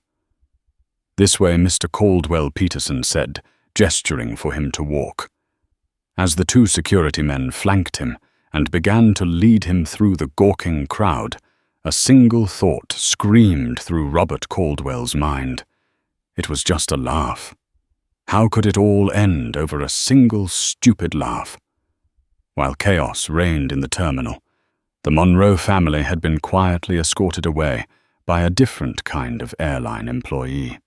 "This way, Mr. Caldwell," Peterson said, gesturing for him to walk. As the two security men flanked him and began to lead him through the gawking crowd, a single thought screamed through Robert Caldwell's mind. It was just a laugh. How could it all end over a single stupid laugh? While chaos reigned in the terminal, the Monroe family had been quietly escorted away by a different kind of airline employee.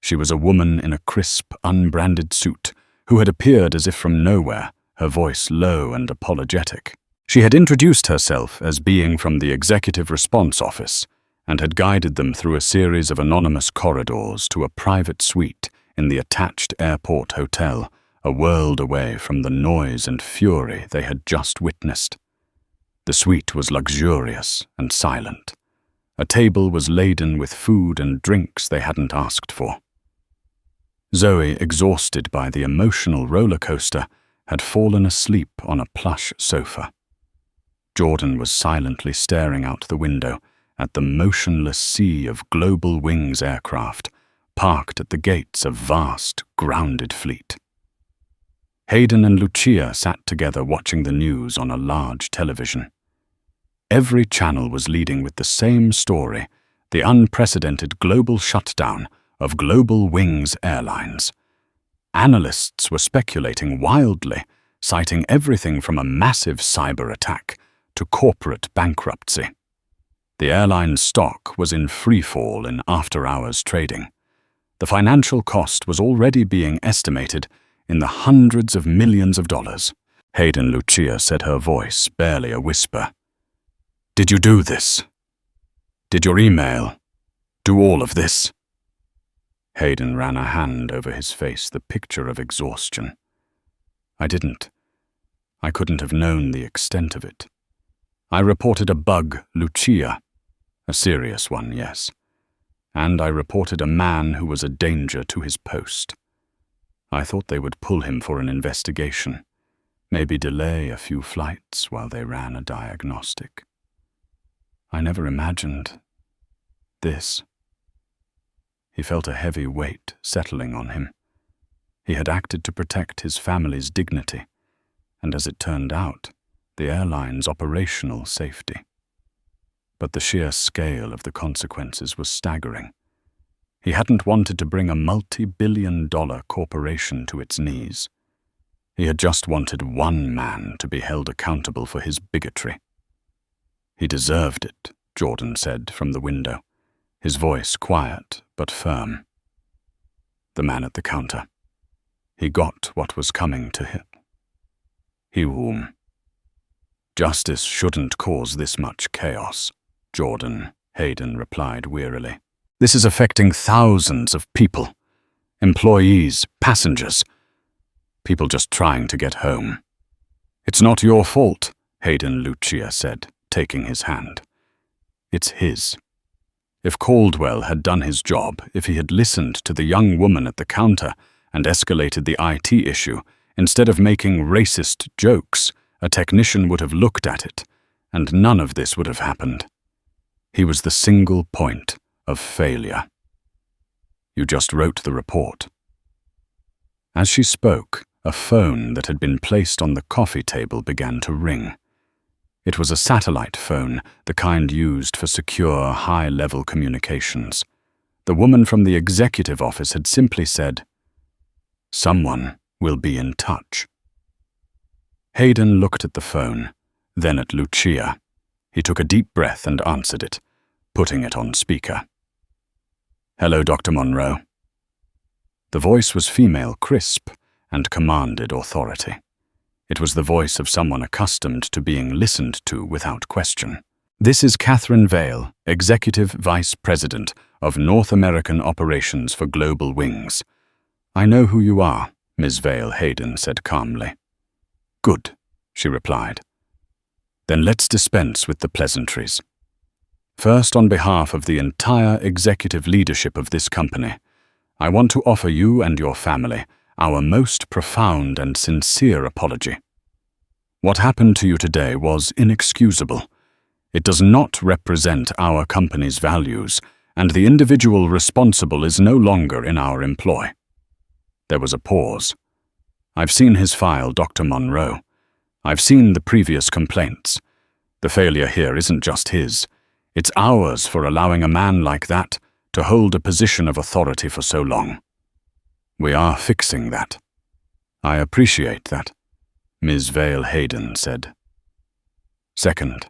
She was a woman in a crisp, unbranded suit who had appeared as if from nowhere, her voice low and apologetic. She had introduced herself as being from the Executive Response Office and had guided them through a series of anonymous corridors to a private suite in the attached airport hotel, a world away from the noise and fury they had just witnessed. The suite was luxurious and silent. A table was laden with food and drinks they hadn't asked for. Zoe, exhausted by the emotional roller coaster, had fallen asleep on a plush sofa. Jordan was silently staring out the window at the motionless sea of Global Wings aircraft parked at the gates of vast, grounded fleet. Hayden and Lucia sat together watching the news on a large television. Every channel was leading with the same story, the unprecedented global shutdown of Global Wings Airlines. Analysts were speculating wildly, citing everything from a massive cyber attack to corporate bankruptcy. The airline's stock was in freefall in after-hours trading. The financial cost was already being estimated in the hundreds of millions of dollars. Hayden Lucia said, her voice barely a whisper. "Did you do this? Did your email do all of this?" Hayden ran a hand over his face, the picture of exhaustion. "I didn't. I couldn't have known the extent of it. I reported a bug, Lucia. A serious one, yes. And I reported a man who was a danger to his post. I thought they would pull him for an investigation, maybe delay a few flights while they ran a diagnostic. I never imagined this." He felt a heavy weight settling on him. He had acted to protect his family's dignity, and as it turned out, the airline's operational safety. But the sheer scale of the consequences was staggering. He hadn't wanted to bring a multi-billion-dollar corporation to its knees. He had just wanted one man to be held accountable for his bigotry. "He deserved it," Jordan said from the window, his voice quiet but firm. The man at the counter. He got what was coming to him. He whom. "Justice shouldn't cause this much chaos, Jordan," Hayden replied wearily. "This is affecting thousands of people. Employees, passengers. People just trying to get home." "It's not your fault," Hayden Lucia said, taking his hand. "It's his. If Caldwell had done his job, if he had listened to the young woman at the counter and escalated the IT issue, instead of making racist jokes, a technician would have looked at it, and none of this would have happened. He was the single point of failure. You just wrote the report." As she spoke, a phone that had been placed on the coffee table began to ring. It was a satellite phone, the kind used for secure, high-level communications. The woman from the executive office had simply said, "Someone will be in touch." Hayden looked at the phone, then at Lucia. He took a deep breath and answered it, putting it on speaker. "Hello, Dr. Monroe." The voice was female, crisp, and commanded authority. It was the voice of someone accustomed to being listened to without question. "This is Catherine Vale, Executive Vice President of North American Operations for Global Wings." "I know who you are," Ms. Vale, Hayden said calmly. "Good," she replied. "Then let's dispense with the pleasantries. First, on behalf of the entire executive leadership of this company, I want to offer you and your family our most profound and sincere apology. What happened to you today was inexcusable. It does not represent our company's values, and the individual responsible is no longer in our employ." There was a pause. "I've seen his file, Dr. Monroe. I've seen the previous complaints. The failure here isn't just his. It's ours for allowing a man like that to hold a position of authority for so long. We are fixing that." "I appreciate that," Ms. Vale Hayden said. "Second,"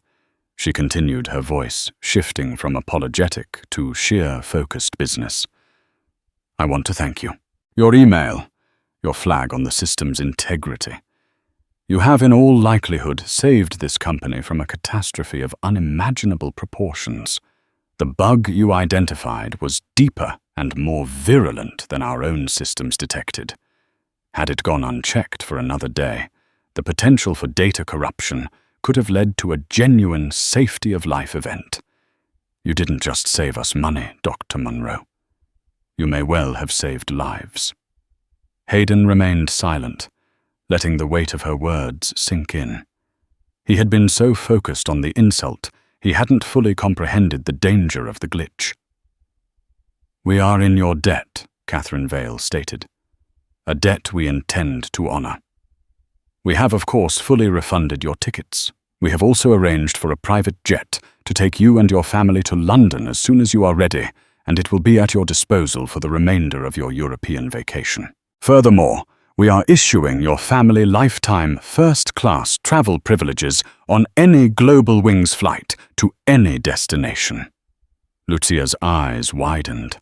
she continued, her voice shifting from apologetic to sheer focused business, "I want to thank you. Your email, your flag on the system's integrity. You have in all likelihood saved this company from a catastrophe of unimaginable proportions. The bug you identified was deeper and more virulent than our own systems detected. Had it gone unchecked for another day, the potential for data corruption could have led to a genuine safety-of-life event. You didn't just save us money, Dr. Monroe. You may well have saved lives." Hayden remained silent, letting the weight of her words sink in. He had been so focused on the insult, he hadn't fully comprehended the danger of the glitch. "We are in your debt," Catherine Vale stated. "A debt we intend to honor. We have, of course, fully refunded your tickets. We have also arranged for a private jet to take you and your family to London as soon as you are ready, and it will be at your disposal for the remainder of your European vacation. Furthermore, we are issuing your family lifetime first-class travel privileges on any Global Wings flight to any destination." Lucia's eyes widened.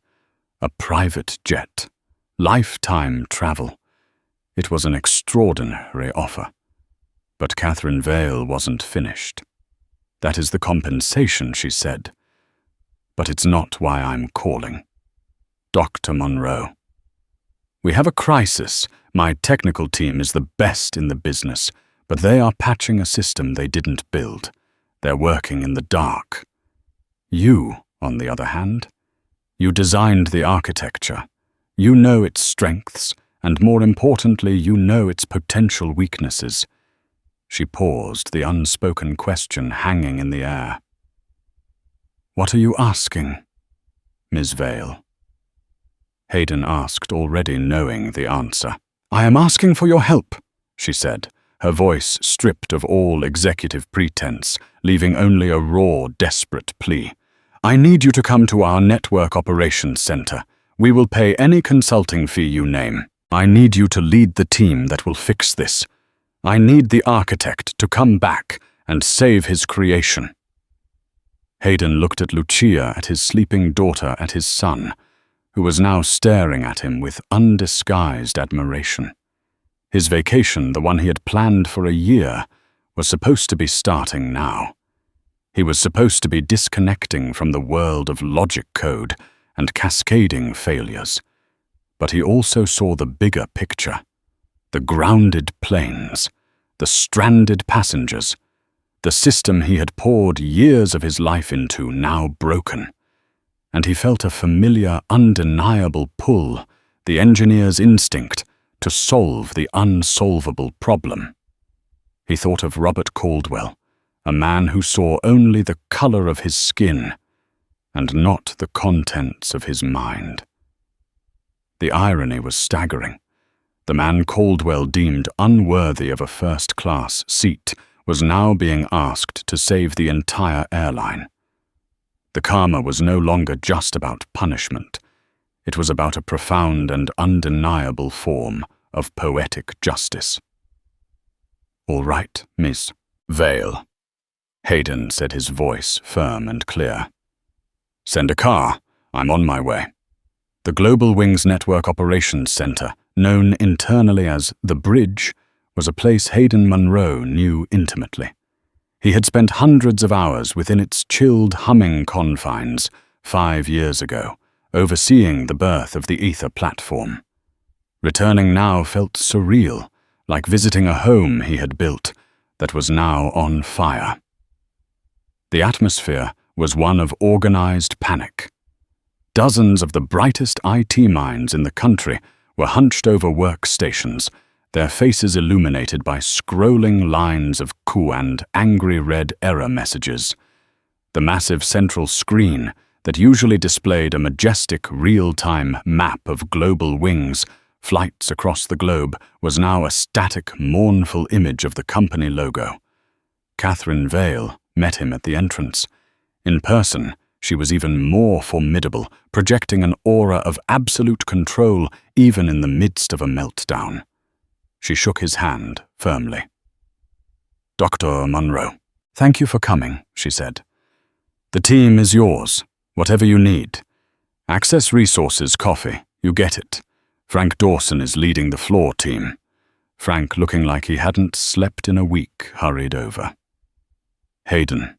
A private jet. Lifetime travel. It was an extraordinary offer. But Catherine Vale wasn't finished. "That is the compensation," she said. "But it's not why I'm calling. Dr. Monroe. We have a crisis. My technical team is the best in the business, but they are patching a system they didn't build. They're working in the dark. You, on the other hand, you designed the architecture. You know its strengths, and more importantly, you know its potential weaknesses." She paused, the unspoken question hanging in the air. "What are you asking, Ms. Vale?" Hayden asked, already knowing the answer. "I am asking for your help," she said, her voice stripped of all executive pretense, leaving only a raw, desperate plea. "I need you to come to our Network Operations Center. We will pay any consulting fee you name. I need you to lead the team that will fix this. I need the architect to come back and save his creation." Hayden looked at Lucia, at his sleeping daughter, at his son, who was now staring at him with undisguised admiration. His vacation, the one he had planned for a year, was supposed to be starting now. He was supposed to be disconnecting from the world of logic code and cascading failures. But he also saw the bigger picture. The grounded planes, the stranded passengers, the system he had poured years of his life into now broken. And he felt a familiar, undeniable pull, the engineer's instinct, to solve the unsolvable problem. He thought of Robert Caldwell, a man who saw only the color of his skin and not the contents of his mind. The irony was staggering. The man Caldwell deemed unworthy of a first-class seat was now being asked to save the entire airline. The karma was no longer just about punishment. It was about a profound and undeniable form of poetic justice. "All right, Miss Vale," Hayden said, his voice firm and clear. "Send a car. I'm on my way." The Global Wings Network Operations Center, known internally as The Bridge, was a place Hayden Monroe knew intimately. He had spent hundreds of hours within its chilled, humming confines 5 years ago, overseeing the birth of the Ether platform. Returning now felt surreal, like visiting a home he had built that was now on fire. The atmosphere was one of organized panic. Dozens of the brightest IT minds in the country were hunched over workstations, their faces illuminated by scrolling lines of coup and angry red error messages. The massive central screen that usually displayed a majestic real-time map of global wings, flights across the globe, was now a static, mournful image of the company logo. Catherine Vale met him at the entrance. In person, she was even more formidable, projecting an aura of absolute control even in the midst of a meltdown. She shook his hand firmly. "Dr. Munro, thank you for coming," she said. "The team is yours, whatever you need. Access Resources coffee, you get it. Frank Dawson is leading the floor team." Frank, looking like he hadn't slept in a week, hurried over. "Hayden,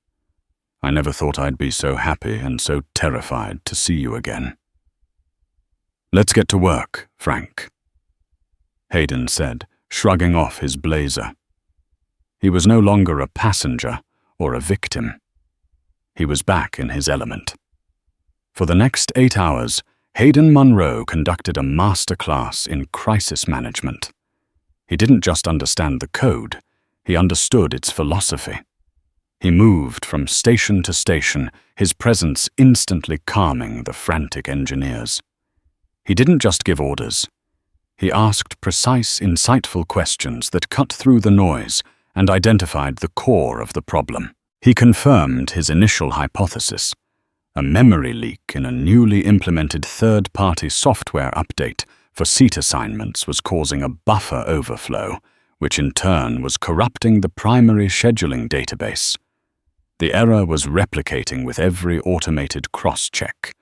I never thought I'd be so happy and so terrified to see you again." "Let's get to work, Frank," Hayden said, shrugging off his blazer. He was no longer a passenger or a victim. He was back in his element. For the next 8 hours, Hayden Munro conducted a master class in crisis management. He didn't just understand the code, he understood its philosophy. He moved from station to station, his presence instantly calming the frantic engineers. He didn't just give orders. He asked precise, insightful questions that cut through the noise and identified the core of the problem. He confirmed his initial hypothesis. A memory leak in a newly implemented third-party software update for seat assignments was causing a buffer overflow, which in turn was corrupting the primary scheduling database. The error was replicating with every automated cross-check.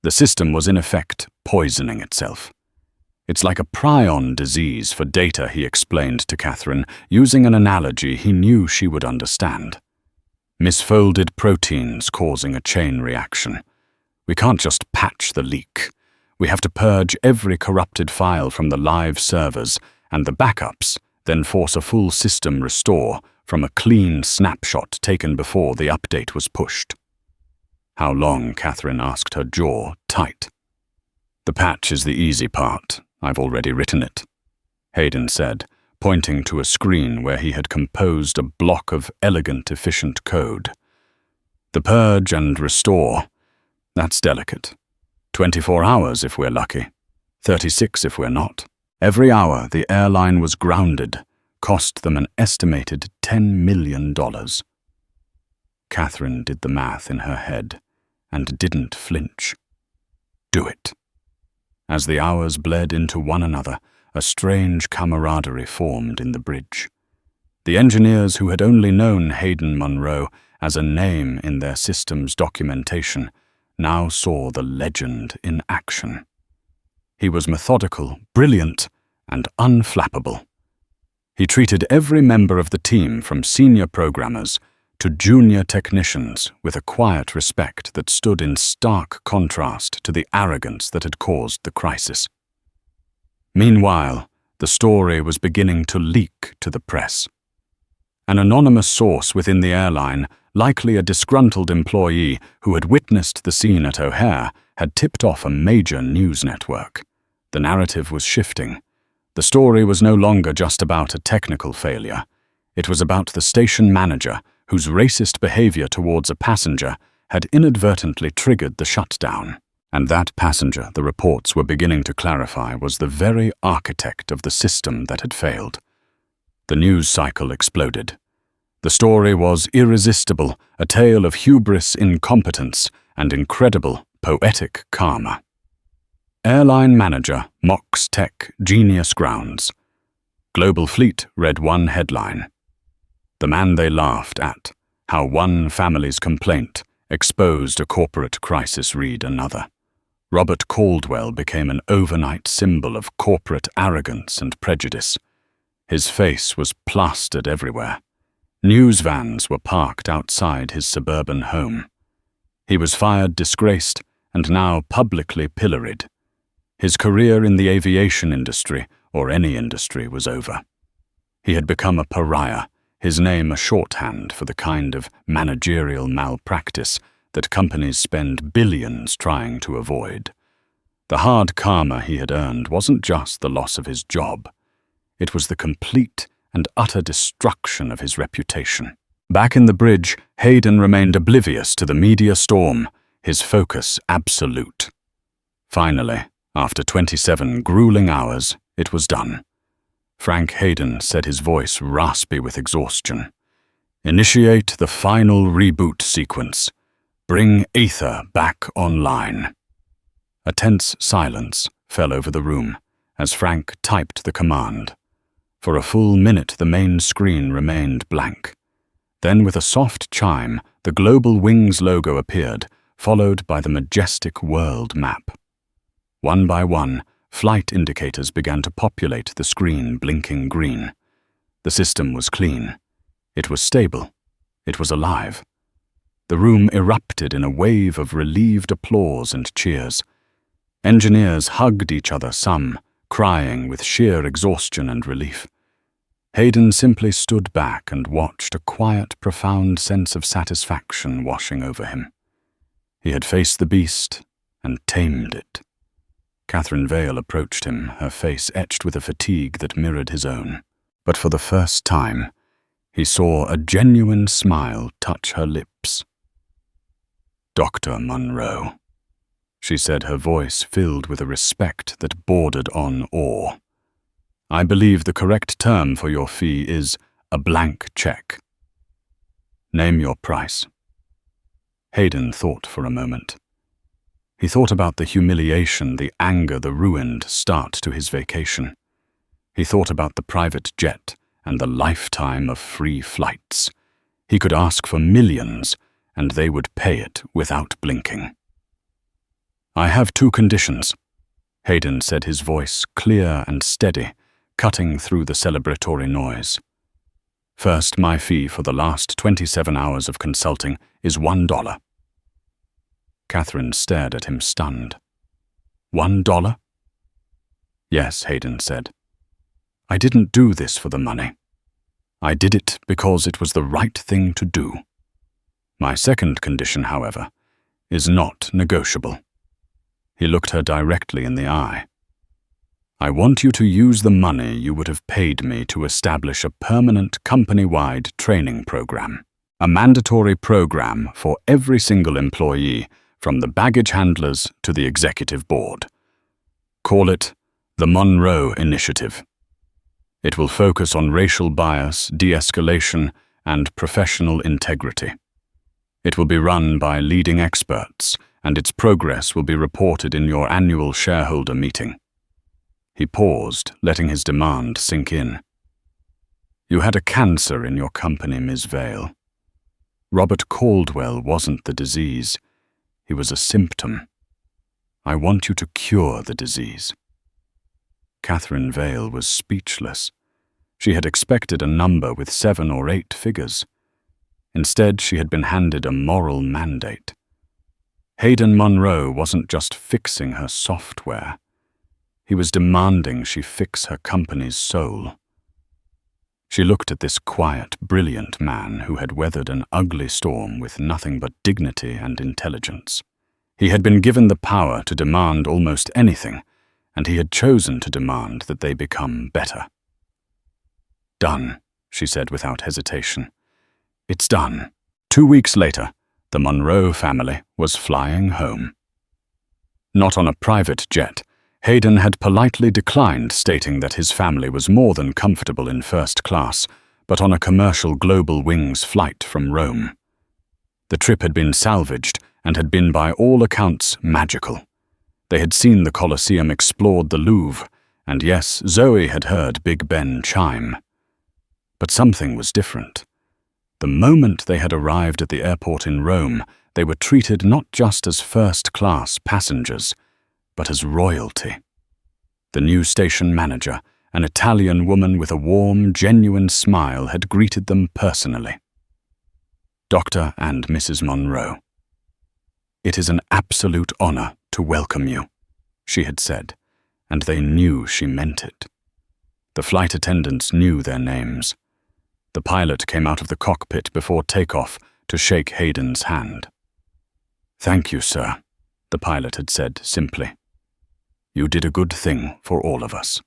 The system was in effect poisoning itself. "It's like a prion disease for data," he explained to Catherine, using an analogy he knew she would understand. "Misfolded proteins causing a chain reaction. We can't just patch the leak. We have to purge every corrupted file from the live servers, and the backups then force a full system restore from a clean snapshot taken before the update was pushed." "How long?" Catherine asked, her jaw tight. "The patch is the easy part. I've already written it," Hayden said, pointing to a screen where he had composed a block of elegant, efficient code. "The purge and restore, that's delicate. 24 hours if we're lucky, 36 if we're not. Every hour the airline was grounded cost them an estimated $10 million. Catherine did the math in her head and didn't flinch. Do it. As the hours bled into one another, a strange camaraderie formed in the bridge. The engineers who had only known Hayden Munro as a name in their system's documentation now saw the legend in action. He was methodical, brilliant, and unflappable. He treated every member of the team, from senior programmers to junior technicians, with a quiet respect that stood in stark contrast to the arrogance that had caused the crisis. Meanwhile, the story was beginning to leak to the press. An anonymous source within the airline, likely a disgruntled employee who had witnessed the scene at O'Hare, had tipped off a major news network. The narrative was shifting. The story was no longer just about a technical failure. It was about the station manager whose racist behavior towards a passenger had inadvertently triggered the shutdown. And that passenger, the reports were beginning to clarify, was the very architect of the system that had failed. The news cycle exploded. The story was irresistible, a tale of hubris, incompetence, and incredible, poetic karma. Airline manager mocks tech genius grounds. Global Fleet read one headline. The man they laughed at, how one family's complaint exposed a corporate crisis, read another. Robert Caldwell became an overnight symbol of corporate arrogance and prejudice. His face was plastered everywhere. News vans were parked outside his suburban home. He was fired disgraced and now publicly pilloried. His career in the aviation industry, or any industry, was over. He had become a pariah, his name a shorthand for the kind of managerial malpractice that companies spend billions trying to avoid. The hard karma he had earned wasn't just the loss of his job. It was the complete and utter destruction of his reputation. Back in the bridge, Hayden remained oblivious to the media storm, his focus absolute. Finally, after 27 grueling hours, it was done. Frank Hayden said, his voice raspy with exhaustion. "Initiate the final reboot sequence. Bring Aether back online." A tense silence fell over the room as Frank typed the command. For a full minute, the main screen remained blank. Then, with a soft chime, the Global Wings logo appeared, followed by the majestic world map. One by one, flight indicators began to populate the screen, blinking green. The system was clean. It was stable. It was alive. The room erupted in a wave of relieved applause and cheers. Engineers hugged each other, some crying with sheer exhaustion and relief. Hayden simply stood back and watched, a quiet, profound sense of satisfaction washing over him. He had faced the beast and tamed it. Catherine Vale approached him, her face etched with a fatigue that mirrored his own. But for the first time, he saw a genuine smile touch her lips. "Dr. Monroe," she said, her voice filled with a respect that bordered on awe. "I believe the correct term for your fee is a blank check. Name your price." Hayden thought for a moment. He thought about the humiliation, the anger, the ruined start to his vacation. He thought about the private jet and the lifetime of free flights. He could ask for millions, and they would pay it without blinking. "I have 2 conditions," Hayden said, his voice clear and steady, cutting through the celebratory noise. "First, my fee for the last 27 hours of consulting is $1. Catherine stared at him, stunned. $1? "Yes," Hayden said. "I didn't do this for the money. I did it because it was the right thing to do. My second condition, however, is not negotiable." He looked her directly in the eye. "I want you to use the money you would have paid me to establish a permanent company-wide training program, a mandatory program for every single employee, from the baggage handlers to the executive board. Call it the Monroe Initiative. It will focus on racial bias, de-escalation, and professional integrity. It will be run by leading experts, and its progress will be reported in your annual shareholder meeting." He paused, letting his demand sink in. "You had a cancer in your company, Ms. Vale. Robert Caldwell wasn't the disease. He was a symptom. I want you to cure the disease." Catherine Vale was speechless. She had expected a number with 7 or 8 figures. Instead, she had been handed a moral mandate. Hayden Monroe wasn't just fixing her software. He was demanding she fix her company's soul. She looked at this quiet, brilliant man who had weathered an ugly storm with nothing but dignity and intelligence. He had been given the power to demand almost anything, and he had chosen to demand that they become better. "Done," she said without hesitation. "It's done." 2 weeks later, the Monroe family was flying home. Not on a private jet, Hayden had politely declined, stating that his family was more than comfortable in first class, but on a commercial Global Wings flight from Rome. The trip had been salvaged and had been by all accounts magical. They had seen the Colosseum, explored the Louvre, and yes, Zoe had heard Big Ben chime. But something was different. The moment they had arrived at the airport in Rome, they were treated not just as first-class passengers, but as royalty. The new station manager, an Italian woman with a warm, genuine smile, had greeted them personally. "Dr. and Mrs. Monroe, it is an absolute honor to welcome you," she had said, and they knew she meant it. The flight attendants knew their names. The pilot came out of the cockpit before takeoff to shake Hayden's hand. "Thank you, sir," the pilot had said simply. "You did a good thing for all of us."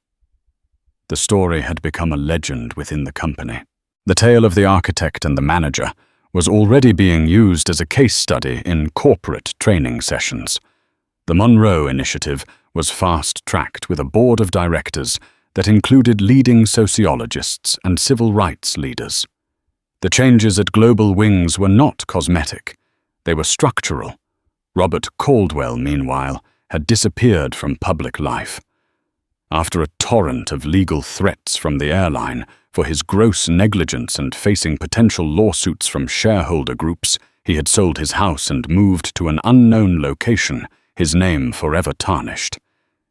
The story had become a legend within the company. The tale of the architect and the manager was already being used as a case study in corporate training sessions. The Monroe Initiative was fast-tracked with a board of directors that included leading sociologists and civil rights leaders. The changes at Global Wings were not cosmetic. They were structural. Robert Caldwell, meanwhile, had disappeared from public life. After a torrent of legal threats from the airline for his gross negligence and facing potential lawsuits from shareholder groups, he had sold his house and moved to an unknown location, his name forever tarnished.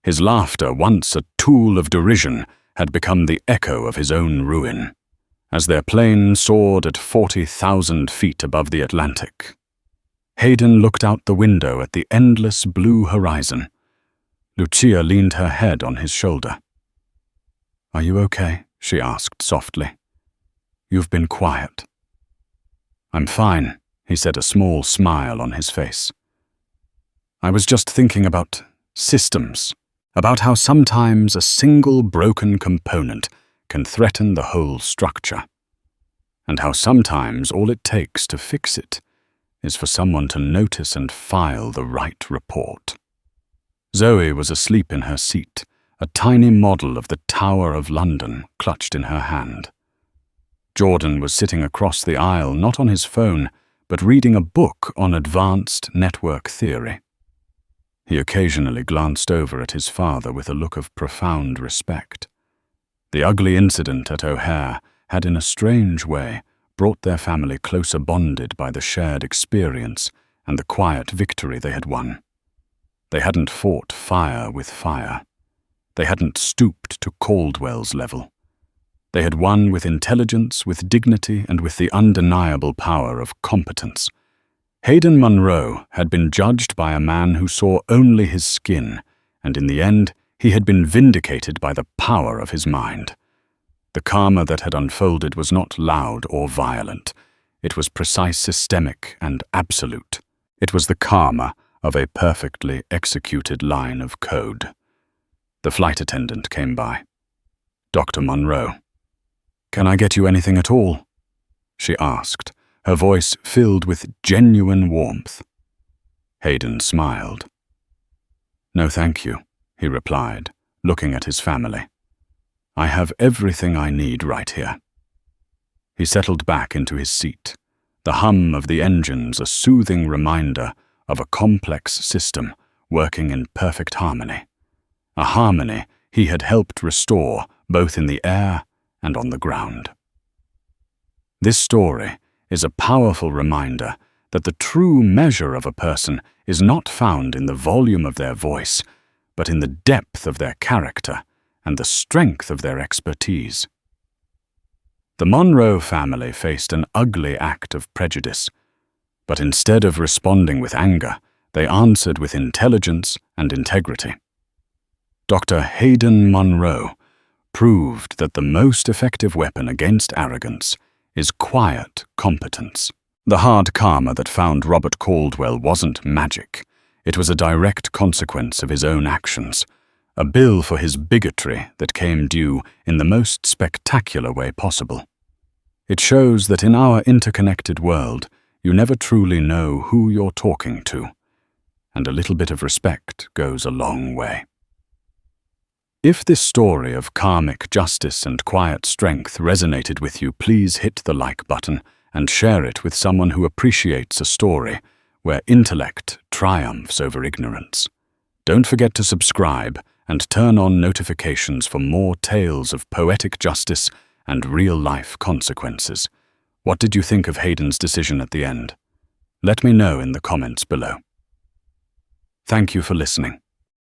His laughter, once a tool of derision, had become the echo of his own ruin. As their plane soared at 40,000 feet above the Atlantic, Hayden looked out the window at the endless blue horizon. Lucia leaned her head on his shoulder. "Are you okay?" she asked softly. "You've been quiet." "I'm fine," he said, a small smile on his face. "I was just thinking about systems, about how sometimes a single broken component can threaten the whole structure, and how sometimes all it takes to fix it is for someone to notice and file the right report." Zoe was asleep in her seat, a tiny model of the Tower of London clutched in her hand. Jordan was sitting across the aisle, not on his phone, but reading a book on advanced network theory. He occasionally glanced over at his father with a look of profound respect. The ugly incident at O'Hare had, in a strange way, brought their family closer bonded by the shared experience and the quiet victory they had won. They hadn't fought fire with fire. They hadn't stooped to Caldwell's level. They had won with intelligence, with dignity, and with the undeniable power of competence. Hayden Monroe had been judged by a man who saw only his skin, and in the end, he had been vindicated by the power of his mind. The karma that had unfolded was not loud or violent. It was precise, systemic, and absolute. It was the karma of a perfectly executed line of code. The flight attendant came by. "Dr. Monroe, can I get you anything at all?" she asked, her voice filled with genuine warmth. Hayden smiled. "No, thank you," he replied, looking at his family. "I have everything I need right here." He settled back into his seat, the hum of the engines a soothing reminder of a complex system working in perfect harmony, a harmony he had helped restore both in the air and on the ground. This story is a powerful reminder that the true measure of a person is not found in the volume of their voice, but in the depth of their character and the strength of their expertise. The Monroe family faced an ugly act of prejudice, but instead of responding with anger, they answered with intelligence and integrity. Dr. Hayden Monroe proved that the most effective weapon against arrogance is quiet competence. The hard karma that found Robert Caldwell wasn't magic. It was a direct consequence of his own actions, a bill for his bigotry that came due in the most spectacular way possible. It shows that in our interconnected world, you never truly know who you're talking to, and a little bit of respect goes a long way. If this story of karmic justice and quiet strength resonated with you, please hit the like button and share it with someone who appreciates a story where intellect triumphs over ignorance. Don't forget to subscribe and turn on notifications for more tales of poetic justice and real-life consequences. What did you think of Hayden's decision at the end? Let me know in the comments below. Thank you for listening.